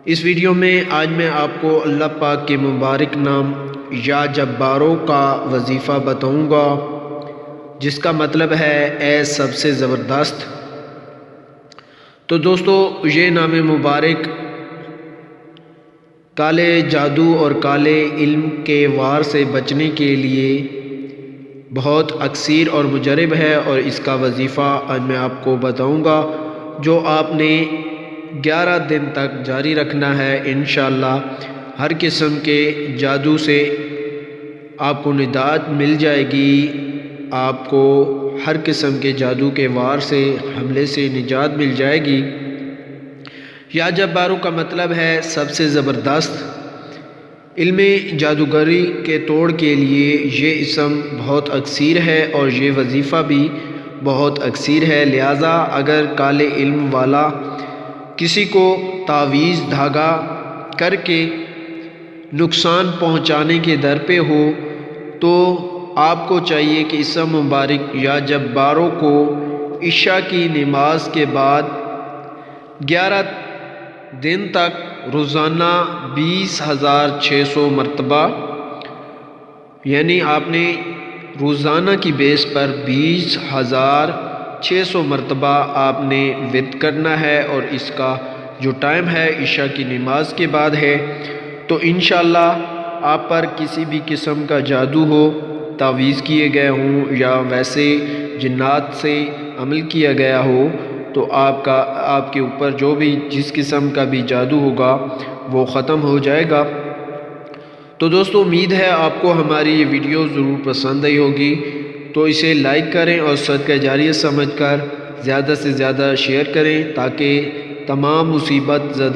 اس video میں آج میں آپ کو اللہ پاک کے مبارک نام یا جباروں کا وظیفہ بتاؤں گا، جس کا مطلب ہے اے سب سے زبردست۔ تو دوستو، یہ نام مبارک کالے جادو اور کالے علم کے وار سے بچنے کے لیے بہت اکثیر اور مجرب ہے، اور اس کا وظیفہ آج میں آپ کو بتاؤں گا، جو آپ نے 11 دن تک جاری رکھنا ہے۔ انشاءاللہ ہر قسم کے جادو سے آپ کو نجات مل جائے گی، آپ کو ہر قسم کے جادو کے وار سے حملے سے نجات مل جائے گی۔ یا جباروں کا مطلب ہے سب سے زبردست۔ علم جادوگری کے توڑ کے لیے یہ اسم بہت اکثیر ہے اور یہ وظیفہ بھی بہت اکثیر ہے، لہٰذا اگر کالے علم والا کسی کو تعویذ دھاگا کر کے نقصان پہنچانے کے در پہ ہو تو آپ کو چاہیے کہ اسم مبارک یا جباروں کو عشاء کی نماز کے بعد 11 دن تک روزانہ 20,600 مرتبہ، یعنی آپ نے روزانہ کی بیس پر 20,600 مرتبہ آپ نے ورد کرنا ہے، اور اس کا جو ٹائم ہے عشاء کی نماز کے بعد ہے۔ تو انشاءاللہ آپ پر کسی بھی قسم کا جادو ہو، تعویذ کیے گئے ہوں یا ویسے جنات سے عمل کیا گیا ہو، تو آپ کے اوپر جو بھی جس قسم کا بھی جادو ہوگا وہ ختم ہو جائے گا۔ تو دوستو، امید ہے آپ کو ہماری یہ ویڈیو ضرور پسند آئی ہوگی، تو اسے لائک کریں اور صدقہ جاریہ سمجھ کر زیادہ سے زیادہ شیئر کریں، تاکہ تمام مصیبت زدہ